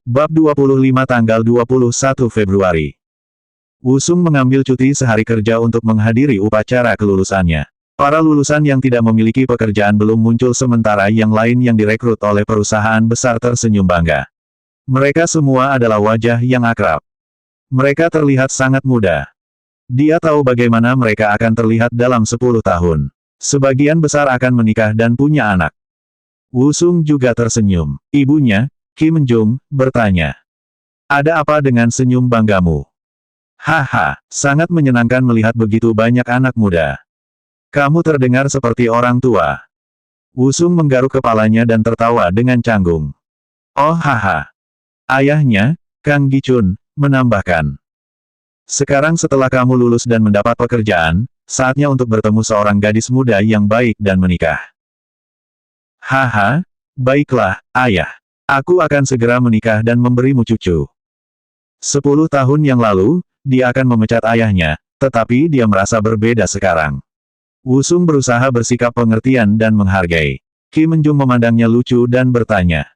Bab 25 tanggal 21 Februari. Wusung mengambil cuti sehari kerja untuk menghadiri upacara kelulusannya. Para lulusan yang tidak memiliki pekerjaan belum muncul sementara yang lain yang direkrut oleh perusahaan besar tersenyum bangga. Mereka semua adalah wajah yang akrab. Mereka terlihat sangat muda. Dia tahu bagaimana mereka akan terlihat dalam 10 tahun. Sebagian besar akan menikah dan punya anak. Wusung juga tersenyum. Ibunya, Kim Jung, bertanya. Ada apa dengan senyum banggamu? Haha, sangat menyenangkan melihat begitu banyak anak muda. Kamu terdengar seperti orang tua. Wusung menggaruk kepalanya dan tertawa dengan canggung. Oh haha. Ayahnya, Kang Gichun, menambahkan. Sekarang setelah kamu lulus dan mendapat pekerjaan, saatnya untuk bertemu seorang gadis muda yang baik dan menikah. Haha, baiklah, ayah. Aku akan segera menikah dan memberimu cucu. 10 tahun yang lalu, dia akan memecat ayahnya, tetapi dia merasa berbeda sekarang. Wusung berusaha bersikap pengertian dan menghargai. Kim Jung memandangnya lucu dan bertanya.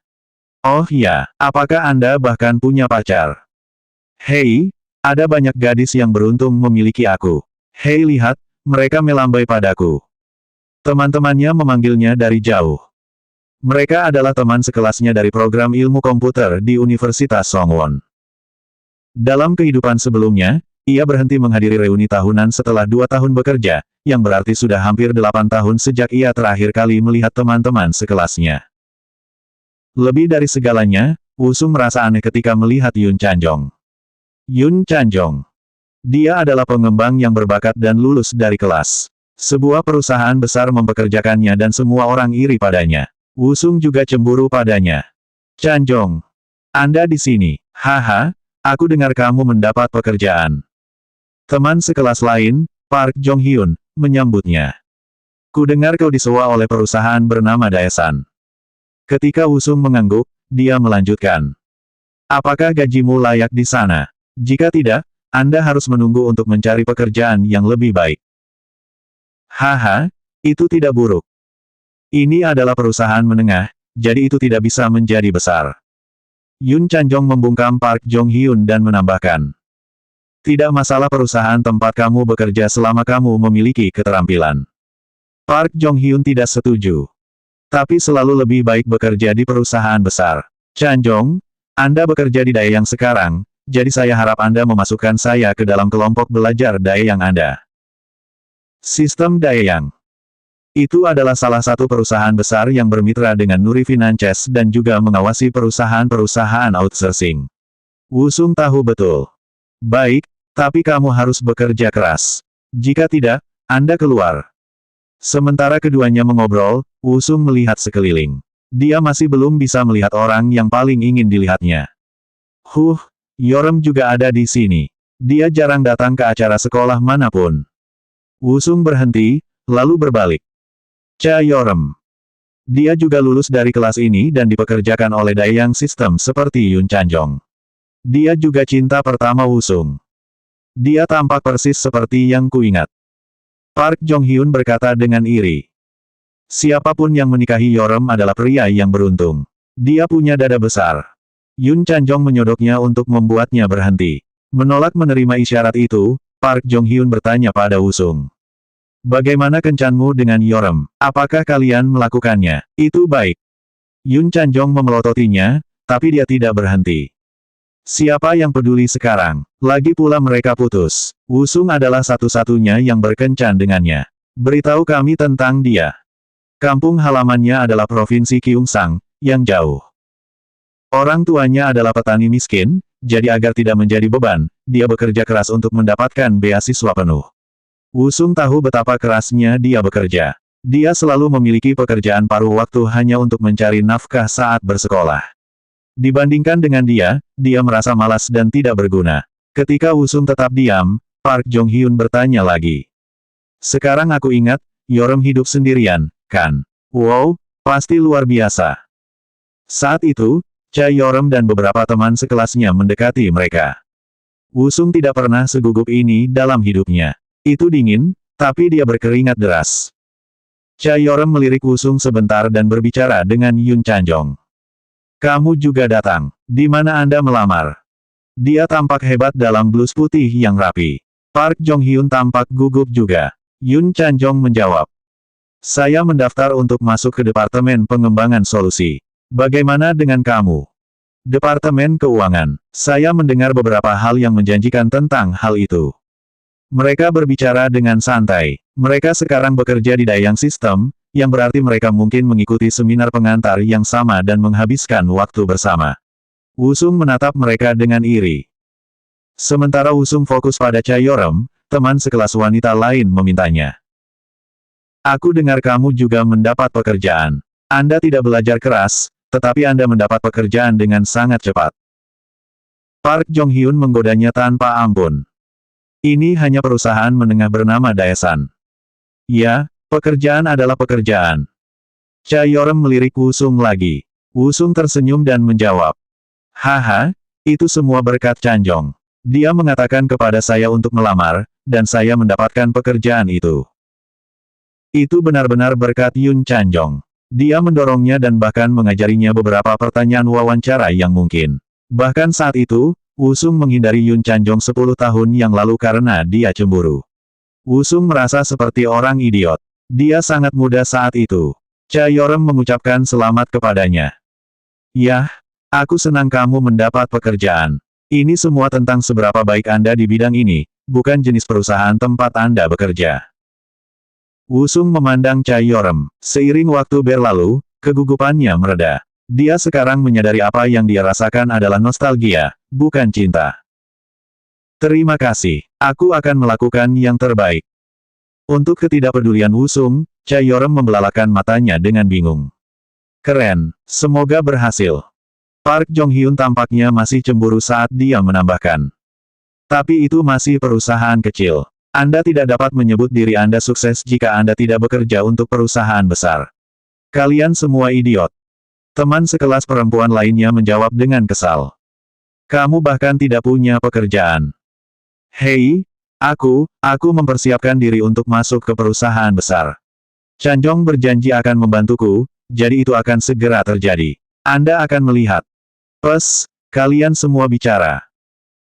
Oh ya, apakah Anda bahkan punya pacar? Hei, ada banyak gadis yang beruntung memiliki aku. Hei lihat, mereka melambai padaku. Teman-temannya memanggilnya dari jauh. Mereka adalah teman sekelasnya dari program ilmu komputer di Universitas Songwon. Dalam kehidupan sebelumnya, ia berhenti menghadiri reuni tahunan setelah 2 tahun bekerja, yang berarti sudah hampir 8 tahun sejak ia terakhir kali melihat teman-teman sekelasnya. Lebih dari segalanya, Wusung merasa aneh ketika melihat Yun Chanjong. Yun Chanjong. Dia adalah pengembang yang berbakat dan lulus dari kelas. Sebuah perusahaan besar mempekerjakannya dan semua orang iri padanya. Wusung juga cemburu padanya. Chanjong. Anda di sini. Haha, aku dengar kamu mendapat pekerjaan. Teman sekelas lain, Park Jong-hyun, menyambutnya. Kudengar kau disewa oleh perusahaan bernama Daesan. Ketika Wusung mengangguk, dia melanjutkan. Apakah gajimu layak di sana? Jika tidak, Anda harus menunggu untuk mencari pekerjaan yang lebih baik. Haha, itu tidak buruk. Ini adalah perusahaan menengah, jadi itu tidak bisa menjadi besar. Yun Chanjong membungkam Park Jong-hyun dan menambahkan. Tidak masalah perusahaan tempat kamu bekerja selama kamu memiliki keterampilan. Park Jong-hyun tidak setuju. Tapi selalu lebih baik bekerja di perusahaan besar. Chanjong, Anda bekerja di Daeyang sekarang, jadi saya harap Anda memasukkan saya ke dalam kelompok belajar Daeyang Anda. Sistem Daeyang. Itu adalah salah satu perusahaan besar yang bermitra dengan Nuri Finances dan juga mengawasi perusahaan-perusahaan outsourcing. Wusung tahu betul. Baik, tapi kamu harus bekerja keras. Jika tidak, Anda keluar. Sementara keduanya mengobrol, Wusung melihat sekeliling. Dia masih belum bisa melihat orang yang paling ingin dilihatnya. Yorem juga ada di sini. Dia jarang datang ke acara sekolah manapun. Wusung berhenti, lalu berbalik. Cha Yorem. Dia juga lulus dari kelas ini dan dipekerjakan oleh Daeyang System seperti Yun Chanjong. Dia juga cinta pertama Wusung. Dia tampak persis seperti yang kuingat. Park Jong-hyun berkata dengan iri. Siapapun yang menikahi Yorem adalah pria yang beruntung. Dia punya dada besar. Yun Chanjong menyodoknya untuk membuatnya berhenti. Menolak menerima isyarat itu, Park Jong-hyun bertanya pada Wusung. Bagaimana kencanmu dengan Yorem? Apakah kalian melakukannya? Itu baik. Yun Chanjong memelototinya, tapi dia tidak berhenti. Siapa yang peduli sekarang? Lagi pula mereka putus. Wusung adalah satu-satunya yang berkencan dengannya. Beritahu kami tentang dia. Kampung halamannya adalah Provinsi Gyeongsang, yang jauh. Orang tuanya adalah petani miskin, jadi agar tidak menjadi beban, dia bekerja keras untuk mendapatkan beasiswa penuh. Wusung tahu betapa kerasnya dia bekerja. Dia selalu memiliki pekerjaan paruh waktu hanya untuk mencari nafkah saat bersekolah. Dibandingkan dengan dia merasa malas dan tidak berguna. Ketika Wusung tetap diam, Park Jong-hyun bertanya lagi. Sekarang aku ingat, Yorem hidup sendirian, kan? Wow, pasti luar biasa. Saat itu, Cha Yorem dan beberapa teman sekelasnya mendekati mereka. Wusung tidak pernah segugup ini dalam hidupnya. Itu dingin, tapi dia berkeringat deras. Cha Yorem melirik Wusung sebentar dan berbicara dengan Yun Chanjong. Kamu juga datang. Di mana Anda melamar? Dia tampak hebat dalam blus putih yang rapi. Park Jong-hyun tampak gugup juga. Yun Chanjong menjawab. Saya mendaftar untuk masuk ke Departemen Pengembangan Solusi. Bagaimana dengan kamu? Departemen Keuangan. Saya mendengar beberapa hal yang menjanjikan tentang hal itu. Mereka berbicara dengan santai. Mereka sekarang bekerja di Dayang System, yang berarti mereka mungkin mengikuti seminar pengantar yang sama dan menghabiskan waktu bersama. Wusung menatap mereka dengan iri. Sementara Wusung fokus pada Chaeyoreom, teman sekelas wanita lain memintanya. Aku dengar kamu juga mendapat pekerjaan. Anda tidak belajar keras, tetapi Anda mendapat pekerjaan dengan sangat cepat. Park Jong-hyun menggodanya tanpa ampun. Ini hanya perusahaan menengah bernama Daesan. Ya, pekerjaan adalah pekerjaan. Chaeyoreom melirik Wusung lagi. Wusung tersenyum dan menjawab. Haha, itu semua berkat Chanjong. Dia mengatakan kepada saya untuk melamar, dan saya mendapatkan pekerjaan itu. Itu benar-benar berkat Yun Chanjong. Dia mendorongnya dan bahkan mengajarinya beberapa pertanyaan wawancara yang mungkin. Bahkan saat itu, Wusung menghindari Yun Chanjong 10 tahun yang lalu karena dia cemburu. Wusung merasa seperti orang idiot. Dia sangat muda saat itu. Chaeyoreom mengucapkan selamat kepadanya. Yah, aku senang kamu mendapat pekerjaan. Ini semua tentang seberapa baik Anda di bidang ini, bukan jenis perusahaan tempat Anda bekerja. Wusung memandang Chaeyoreom. Seiring waktu berlalu, kegugupannya mereda. Dia sekarang menyadari apa yang dia rasakan adalah nostalgia, bukan cinta. Terima kasih. Aku akan melakukan yang terbaik. Untuk ketidakpedulian Wusung, Chaeyoreom membelalakan matanya dengan bingung. Keren. Semoga berhasil. Park Jong-hyun tampaknya masih cemburu saat dia menambahkan. Tapi itu masih perusahaan kecil. Anda tidak dapat menyebut diri Anda sukses jika Anda tidak bekerja untuk perusahaan besar. Kalian semua idiot. Teman sekelas perempuan lainnya menjawab dengan kesal. Kamu bahkan tidak punya pekerjaan. Hei, aku mempersiapkan diri untuk masuk ke perusahaan besar. Chanjong berjanji akan membantuku, jadi itu akan segera terjadi. Anda akan melihat. Pes, kalian semua bicara.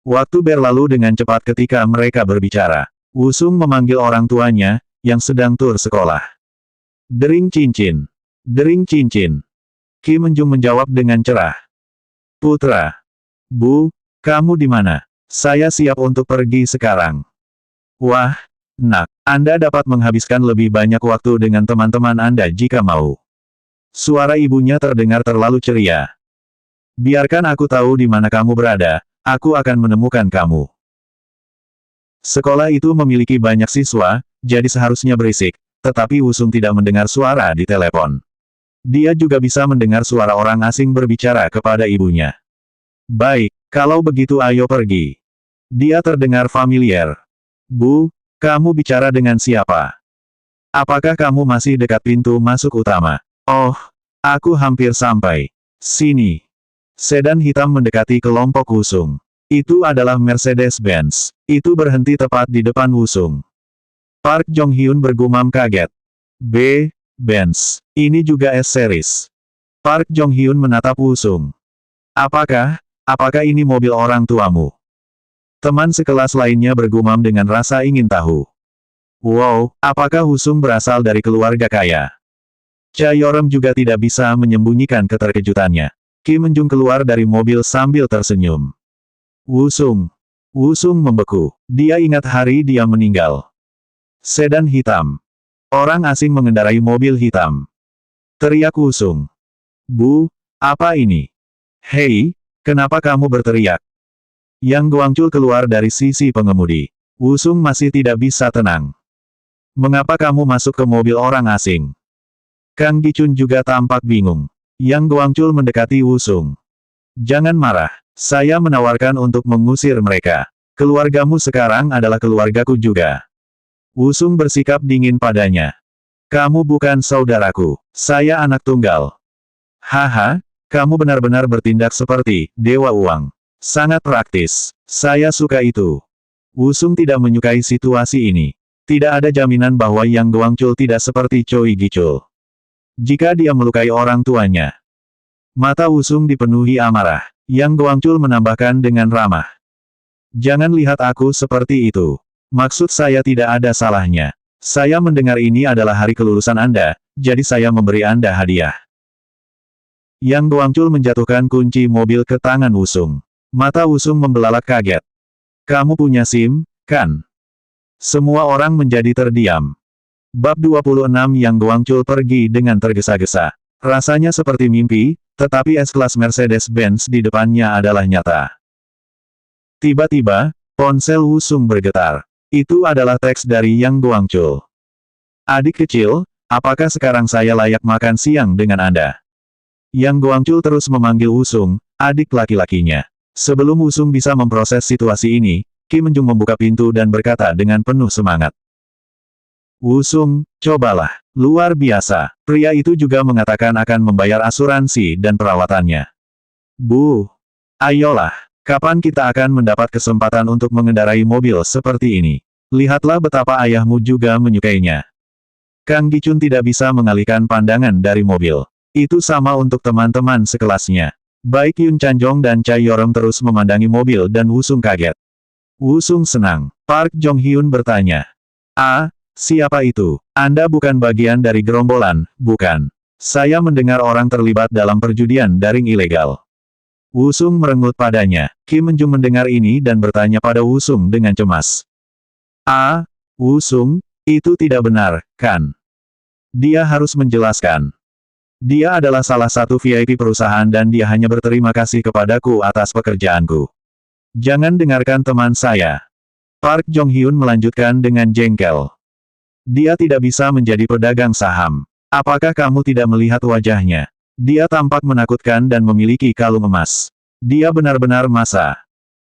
Waktu berlalu dengan cepat ketika mereka berbicara. Wusung memanggil orang tuanya, yang sedang tur sekolah. Dering cincin. Dering cincin. Kim Menjung menjawab dengan cerah. Putra. Bu, kamu di mana? Saya siap untuk pergi sekarang. Wah, nak, Anda dapat menghabiskan lebih banyak waktu dengan teman-teman Anda jika mau. Suara ibunya terdengar terlalu ceria. Biarkan aku tahu di mana kamu berada, aku akan menemukan kamu. Sekolah itu memiliki banyak siswa, jadi seharusnya berisik, tetapi Wusung tidak mendengar suara di telepon. Dia juga bisa mendengar suara orang asing berbicara kepada ibunya. Baik, kalau begitu ayo pergi. Dia terdengar familiar. Bu, kamu bicara dengan siapa? Apakah kamu masih dekat pintu masuk utama? Oh, aku hampir sampai. Sini. Sedan hitam mendekati kelompok Wusung. Itu adalah Mercedes-Benz. Itu berhenti tepat di depan Wusung. Park Jong-hyun bergumam kaget. Benz. Ini juga S-Series. Park Jong-hyun menatap Wusung. Apakah ini mobil orang tuamu? Teman sekelas lainnya bergumam dengan rasa ingin tahu. Wow, apakah Wusung berasal dari keluarga kaya? Chaeyoreom juga tidak bisa menyembunyikan keterkejutannya. Kim Menjung keluar dari mobil sambil tersenyum. Wusung membeku. Dia ingat hari dia meninggal. Sedan hitam. Orang asing mengendarai mobil hitam. Teriak Wusung. Bu, apa ini? Hei, kenapa kamu berteriak? Yang Guangchul keluar dari sisi pengemudi. Wusung masih tidak bisa tenang. Mengapa kamu masuk ke mobil orang asing? Kang Gichun juga tampak bingung. Yang Guangchul mendekati Wusung. Jangan marah. Saya menawarkan untuk mengusir mereka. Keluargamu sekarang adalah keluargaku juga. Wusung bersikap dingin padanya. Kamu bukan saudaraku. Saya anak tunggal. Haha, kamu benar-benar bertindak seperti dewa uang. Sangat praktis. Saya suka itu. Wusung tidak menyukai situasi ini. Tidak ada jaminan bahwa Yang Guangchul tidak seperti Choi Gichul. Jika dia melukai orang tuanya. Mata Wusung dipenuhi amarah. Yang Guangchul menambahkan dengan ramah. Jangan lihat aku seperti itu. Maksud saya tidak ada salahnya. Saya mendengar ini adalah hari kelulusan Anda, jadi saya memberi Anda hadiah. Yang Guangchul menjatuhkan kunci mobil ke tangan Wusung. Mata Wusung membelalak kaget. Kamu punya SIM, kan? Semua orang menjadi terdiam. Bab 26 Yang Guangchul pergi dengan tergesa-gesa. Rasanya seperti mimpi, tetapi S-Class Mercedes-Benz di depannya adalah nyata. Tiba-tiba, ponsel Wusung bergetar. Itu adalah teks dari Yang Guangchul. Adik kecil, apakah sekarang saya layak makan siang dengan Anda? Yang Guangchul terus memanggil Wusung, adik laki-lakinya. Sebelum Wusung bisa memproses situasi ini, Kim Menjung membuka pintu dan berkata dengan penuh semangat. Wusung, cobalah. Luar biasa. Pria itu juga mengatakan akan membayar asuransi dan perawatannya. Bu, ayolah. Kapan kita akan mendapat kesempatan untuk mengendarai mobil seperti ini? Lihatlah betapa ayahmu juga menyukainya. Kang Gichun tidak bisa mengalihkan pandangan dari mobil. Itu sama untuk teman-teman sekelasnya. Baik Yun Chanjong dan Chai Yorem terus memandangi mobil dan Wusung kaget. Wusung senang. Park Jong-hyun bertanya. Siapa itu? Anda bukan bagian dari gerombolan, bukan? Saya mendengar orang terlibat dalam perjudian daring ilegal. Wusung merengut padanya. Kim Menjung mendengar ini dan bertanya pada Wusung dengan cemas. Wusung, itu tidak benar, kan? Dia harus menjelaskan. Dia adalah salah satu VIP perusahaan dan dia hanya berterima kasih kepadaku atas pekerjaanku. Jangan dengarkan teman saya. Park Jong-hyun melanjutkan dengan jengkel. Dia tidak bisa menjadi pedagang saham. Apakah kamu tidak melihat wajahnya? Dia tampak menakutkan dan memiliki kalung emas. Dia benar-benar masa.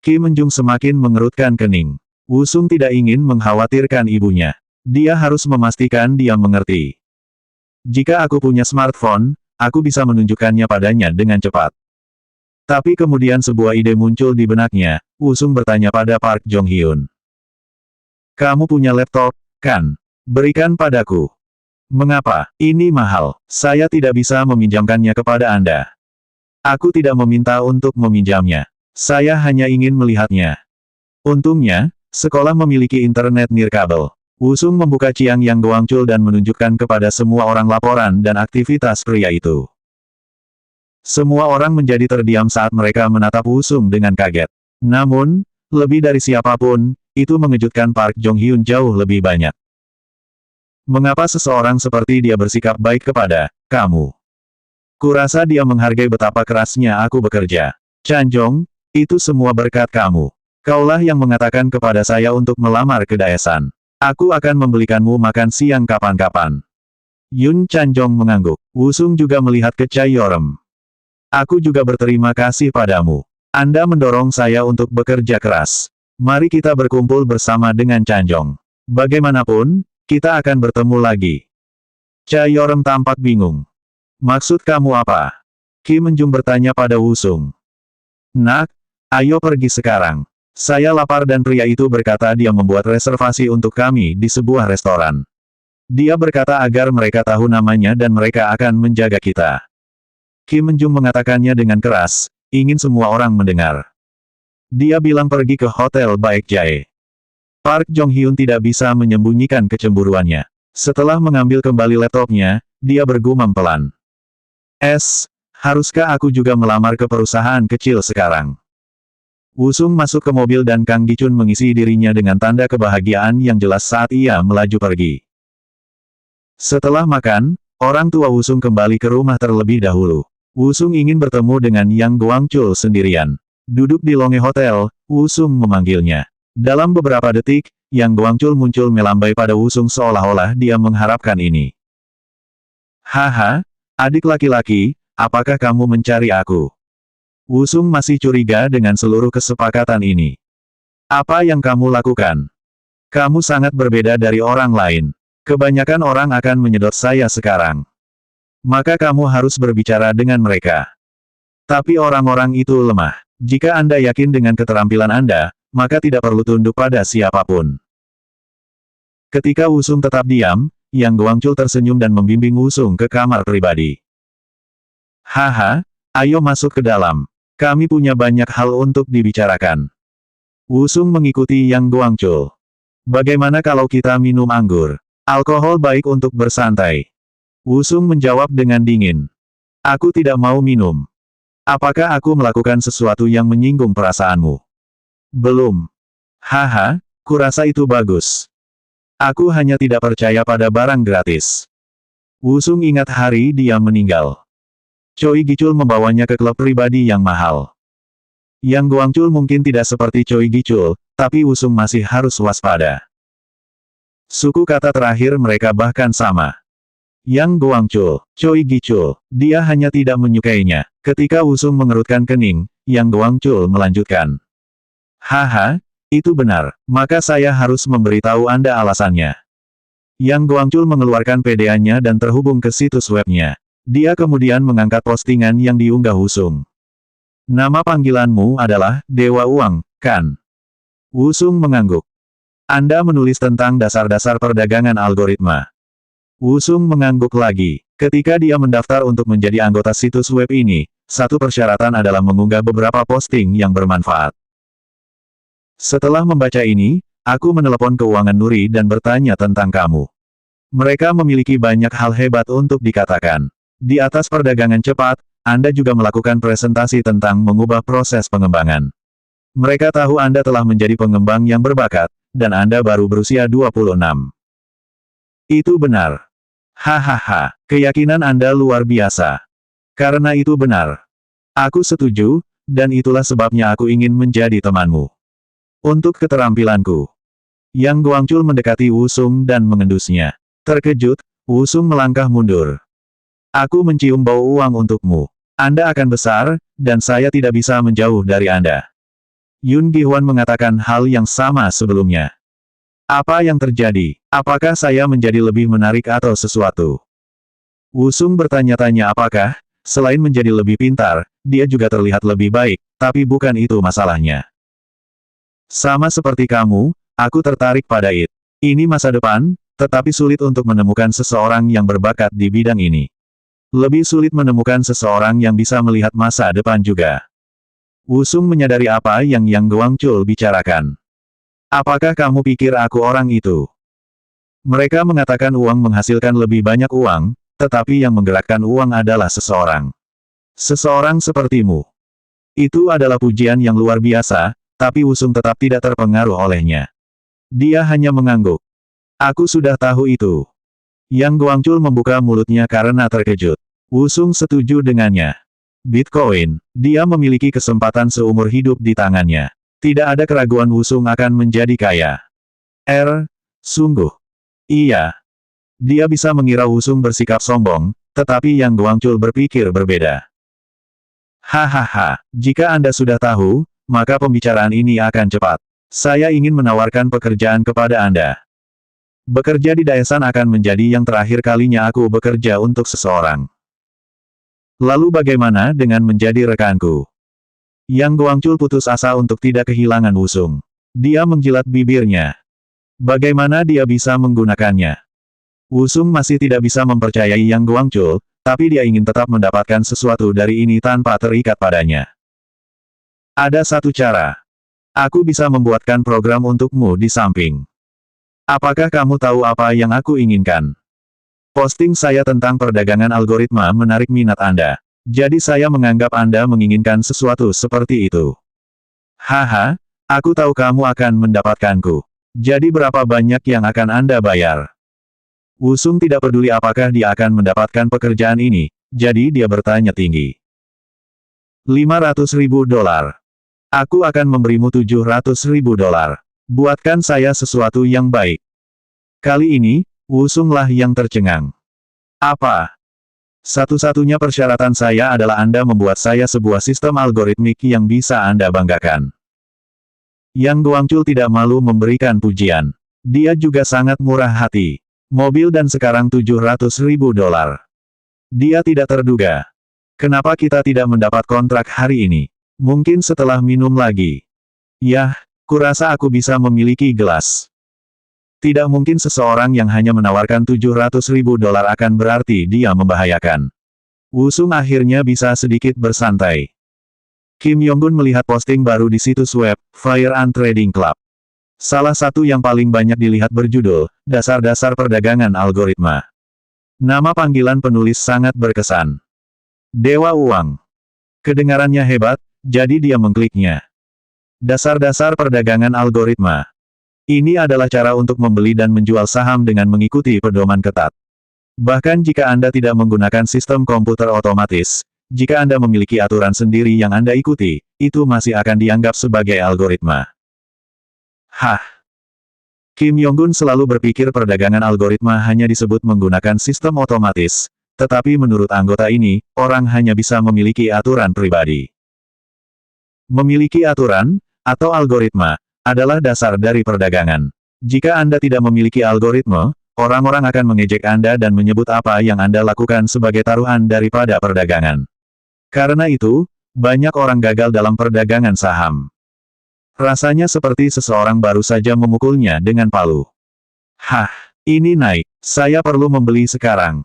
Kim Menjung semakin mengerutkan kening. Wusung tidak ingin mengkhawatirkan ibunya. Dia harus memastikan dia mengerti. Jika aku punya smartphone, aku bisa menunjukkannya padanya dengan cepat. Tapi kemudian sebuah ide muncul di benaknya. Wusung bertanya pada Park Jong-hyun. Kamu punya laptop, kan? Berikan padaku. Mengapa? Ini mahal. Saya tidak bisa meminjamkannya kepada Anda. Aku tidak meminta untuk meminjamnya. Saya hanya ingin melihatnya. Untungnya, sekolah memiliki internet nirkabel. Wusung membuka Chiang Yang Guangchul dan menunjukkan kepada semua orang laporan dan aktivitas pria itu. Semua orang menjadi terdiam saat mereka menatap Wusung dengan kaget. Namun, lebih dari siapapun, itu mengejutkan Park Jong-hyun jauh lebih banyak. Mengapa seseorang seperti dia bersikap baik kepada kamu? Kurasa dia menghargai betapa kerasnya aku bekerja. Chanjong, itu semua berkat kamu. Kaulah yang mengatakan kepada saya untuk melamar ke Daesan. Aku akan membelikanmu makan siang kapan-kapan. Yun Chanjong mengangguk. Wusung juga melihat ke Chai Yorem. Aku juga berterima kasih padamu. Anda mendorong saya untuk bekerja keras. Mari kita berkumpul bersama dengan Chanjong. Bagaimanapun, kita akan bertemu lagi. Chai Yorem tampak bingung. Maksud kamu apa? Kim Menjung bertanya pada Wusung. Nak, ayo pergi sekarang. Saya lapar dan pria itu berkata dia membuat reservasi untuk kami di sebuah restoran. Dia berkata agar mereka tahu namanya dan mereka akan menjaga kita. Kim Menjung mengatakannya dengan keras, ingin semua orang mendengar. Dia bilang pergi ke Hotel Baek Jae. Park Jong-hyun tidak bisa menyembunyikan kecemburuannya. Setelah mengambil kembali laptopnya, dia bergumam pelan. Haruskah aku juga melamar ke perusahaan kecil sekarang? Wusung masuk ke mobil dan Kang Gichun mengisi dirinya dengan tanda kebahagiaan yang jelas saat ia melaju pergi. Setelah makan, orang tua Wusung kembali ke rumah terlebih dahulu. Wusung ingin bertemu dengan Yang Guangchul sendirian. Duduk di longe hotel, Wusung memanggilnya. Dalam beberapa detik, Yang Guangchul muncul melambai pada Wusung seolah-olah dia mengharapkan ini. Haha, adik laki-laki, apakah kamu mencari aku? Wusung masih curiga dengan seluruh kesepakatan ini. Apa yang kamu lakukan? Kamu sangat berbeda dari orang lain. Kebanyakan orang akan menyedot saya sekarang. Maka kamu harus berbicara dengan mereka. Tapi orang-orang itu lemah. Jika Anda yakin dengan keterampilan Anda, maka tidak perlu tunduk pada siapapun. Ketika Wusung tetap diam, Yang Guangchul tersenyum dan membimbing Wusung ke kamar pribadi. Haha, Ayo masuk ke dalam. Kami punya banyak hal untuk dibicarakan. Wusung mengikuti Yang Guangchul. Bagaimana kalau kita minum anggur? Alkohol baik untuk bersantai. Wusung menjawab dengan dingin. Aku tidak mau minum. Apakah aku melakukan sesuatu yang menyinggung perasaanmu? Belum. Haha, kurasa itu bagus. Aku hanya tidak percaya pada barang gratis. Wusung ingat hari dia meninggal. Choi Gichul membawanya ke klub pribadi yang mahal. Yang Guangchul mungkin tidak seperti Choi Gichul, tapi Wusung masih harus waspada. Suku kata terakhir mereka bahkan sama. Yang Guangchul, Choi Gichul, dia hanya tidak menyukainya. Ketika Wusung mengerutkan kening, Yang Guangchul melanjutkan. Haha, itu benar, maka saya harus memberitahu Anda alasannya. Yang Guangchul mengeluarkan PDA-nya dan terhubung ke situs webnya. Dia kemudian mengangkat postingan yang diunggah Wusung. Nama panggilanmu adalah Dewa Uang, kan? Wusung mengangguk. Anda menulis tentang dasar-dasar perdagangan algoritma. Wusung mengangguk lagi. Ketika dia mendaftar untuk menjadi anggota situs web ini, satu persyaratan adalah mengunggah beberapa posting yang bermanfaat. Setelah membaca ini, aku menelepon keuangan Nuri dan bertanya tentang kamu. Mereka memiliki banyak hal hebat untuk dikatakan. Di atas perdagangan cepat, Anda juga melakukan presentasi tentang mengubah proses pengembangan. Mereka tahu Anda telah menjadi pengembang yang berbakat, dan Anda baru berusia 26. Itu benar. Hahaha, keyakinan Anda luar biasa. Karena itu benar. Aku setuju, dan itulah sebabnya aku ingin menjadi temanmu. Untuk keterampilanku. Yang Guangchul mendekati Wusung dan mengendusnya. Terkejut, Wusung melangkah mundur. Aku mencium bau uang untukmu. Anda akan besar, dan saya tidak bisa menjauh dari Anda. Yun Gihwan mengatakan hal yang sama sebelumnya. Apa yang terjadi? Apakah saya menjadi lebih menarik atau sesuatu? Wusung bertanya-tanya apakah, selain menjadi lebih pintar, dia juga terlihat lebih baik, tapi bukan itu masalahnya. Sama seperti kamu, aku tertarik pada IT. Ini masa depan, tetapi sulit untuk menemukan seseorang yang berbakat di bidang ini. Lebih sulit menemukan seseorang yang bisa melihat masa depan juga. Wusung menyadari apa yang Yang Guangchul bicarakan. Apakah kamu pikir aku orang itu? Mereka mengatakan uang menghasilkan lebih banyak uang, tetapi yang menggerakkan uang adalah seseorang. Seseorang sepertimu. Itu adalah pujian yang luar biasa, tapi Wusung tetap tidak terpengaruh olehnya. Dia hanya mengangguk. Aku sudah tahu itu. Yang Guangchul membuka mulutnya karena terkejut. Wusung setuju dengannya. Bitcoin, dia memiliki kesempatan seumur hidup di tangannya. Tidak ada keraguan Wusung akan menjadi kaya. Sungguh. Iya. Dia bisa mengira Wusung bersikap sombong, tetapi Yang Guangchul berpikir berbeda. Hahaha, jika Anda sudah tahu, maka pembicaraan ini akan cepat. Saya ingin menawarkan pekerjaan kepada Anda. Bekerja di Daesan akan menjadi yang terakhir kalinya aku bekerja untuk seseorang. Lalu bagaimana dengan menjadi rekanku? Yang Guangchul putus asa untuk tidak kehilangan Wusung. Dia menjilat bibirnya. Bagaimana dia bisa menggunakannya? Wusung masih tidak bisa mempercayai Yang Guangchul, tapi dia ingin tetap mendapatkan sesuatu dari ini tanpa terikat padanya. Ada satu cara. Aku bisa membuatkan program untukmu di samping. Apakah kamu tahu apa yang aku inginkan? Posting saya tentang perdagangan algoritma menarik minat Anda. Jadi saya menganggap Anda menginginkan sesuatu seperti itu. Haha, aku tahu kamu akan mendapatkanku. Jadi berapa banyak yang akan Anda bayar? Wusung tidak peduli apakah dia akan mendapatkan pekerjaan ini, jadi dia bertanya tinggi. $500.000. Aku akan memberimu $700.000. Buatkan saya sesuatu yang baik. Kali ini, Wusunglah yang tercengang. Apa? Satu-satunya persyaratan saya adalah Anda membuat saya sebuah sistem algoritmik yang bisa Anda banggakan. Yang Guangchul tidak malu memberikan pujian. Dia juga sangat murah hati. Mobil dan sekarang $700.000. Dia tidak terduga. Kenapa kita tidak mendapat kontrak hari ini? Mungkin setelah minum lagi. Yah, kurasa aku bisa memiliki gelas. Tidak mungkin seseorang yang hanya menawarkan $700.000 akan berarti dia membahayakan. Wusung akhirnya bisa sedikit bersantai. Kim Yonggun melihat posting baru di situs web, Fire and Trading Club. Salah satu yang paling banyak dilihat berjudul, Dasar-dasar Perdagangan Algoritma. Nama panggilan penulis sangat berkesan. Dewa Uang. Kedengarannya hebat, jadi dia mengkliknya. Dasar-dasar perdagangan algoritma. Ini adalah cara untuk membeli dan menjual saham dengan mengikuti pedoman ketat. Bahkan jika Anda tidak menggunakan sistem komputer otomatis, jika Anda memiliki aturan sendiri yang Anda ikuti, itu masih akan dianggap sebagai algoritma. Hah? Kim Yonggun selalu berpikir perdagangan algoritma hanya disebut menggunakan sistem otomatis, tetapi menurut anggota ini, orang hanya bisa memiliki aturan pribadi. Memiliki aturan, atau algoritma, adalah dasar dari perdagangan. Jika Anda tidak memiliki algoritma, orang-orang akan mengejek Anda dan menyebut apa yang Anda lakukan sebagai taruhan daripada perdagangan. Karena itu, banyak orang gagal dalam perdagangan saham. Rasanya seperti seseorang baru saja memukulnya dengan palu. Hah, ini naik. Saya perlu membeli sekarang.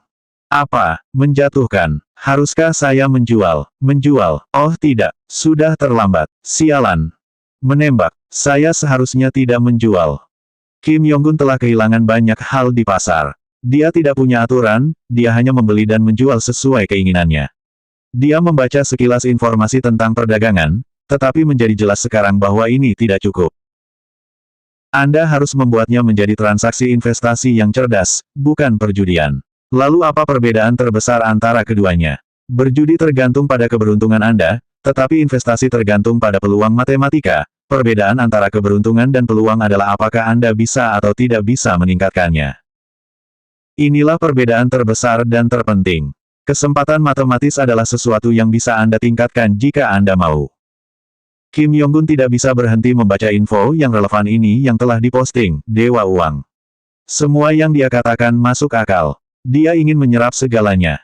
Apa? Menjatuhkan. Haruskah saya menjual? Menjual. Oh tidak, sudah terlambat. Sialan. Menembak. Saya seharusnya tidak menjual. Kim Yonggun telah kehilangan banyak hal di pasar. Dia tidak punya aturan, dia hanya membeli dan menjual sesuai keinginannya. Dia membaca sekilas informasi tentang perdagangan, tetapi menjadi jelas sekarang bahwa ini tidak cukup. Anda harus membuatnya menjadi transaksi investasi yang cerdas, bukan perjudian. Lalu apa perbedaan terbesar antara keduanya? Berjudi tergantung pada keberuntungan Anda, tetapi investasi tergantung pada peluang matematika. Perbedaan antara keberuntungan dan peluang adalah apakah Anda bisa atau tidak bisa meningkatkannya. Inilah perbedaan terbesar dan terpenting. Kesempatan matematis adalah sesuatu yang bisa Anda tingkatkan jika Anda mau. Kim Yonggun tidak bisa berhenti membaca info yang relevan ini yang telah diposting, Dewa Uang. Semua yang dia katakan masuk akal. Dia ingin menyerap segalanya.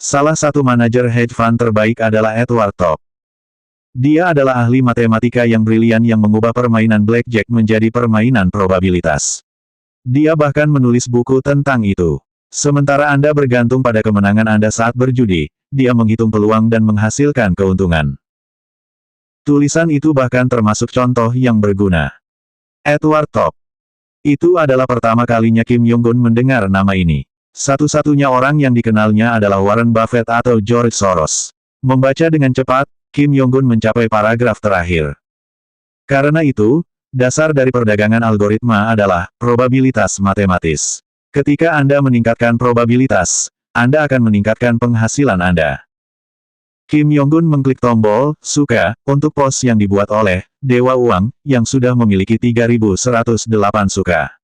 Salah satu manajer hedge fund terbaik adalah Edward Top. Dia adalah ahli matematika yang brilian yang mengubah permainan blackjack menjadi permainan probabilitas. Dia bahkan menulis buku tentang itu. Sementara Anda bergantung pada kemenangan Anda saat berjudi, dia menghitung peluang dan menghasilkan keuntungan. Tulisan itu bahkan termasuk contoh yang berguna. Edward Top. Itu adalah pertama kalinya Kim Yonggun mendengar nama ini. Satu-satunya orang yang dikenalnya adalah Warren Buffett atau George Soros. Membaca dengan cepat, Kim Yonggun mencapai paragraf terakhir. Karena itu, dasar dari perdagangan algoritma adalah probabilitas matematis. Ketika Anda meningkatkan probabilitas, Anda akan meningkatkan penghasilan Anda. Kim Yonggun mengklik tombol "Suka" untuk post yang dibuat oleh Dewa Uang, yang sudah memiliki 3.108 suka.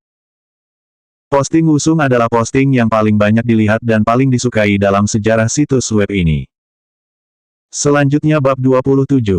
Posting Wusung adalah posting yang paling banyak dilihat dan paling disukai dalam sejarah situs web ini. Selanjutnya bab 27.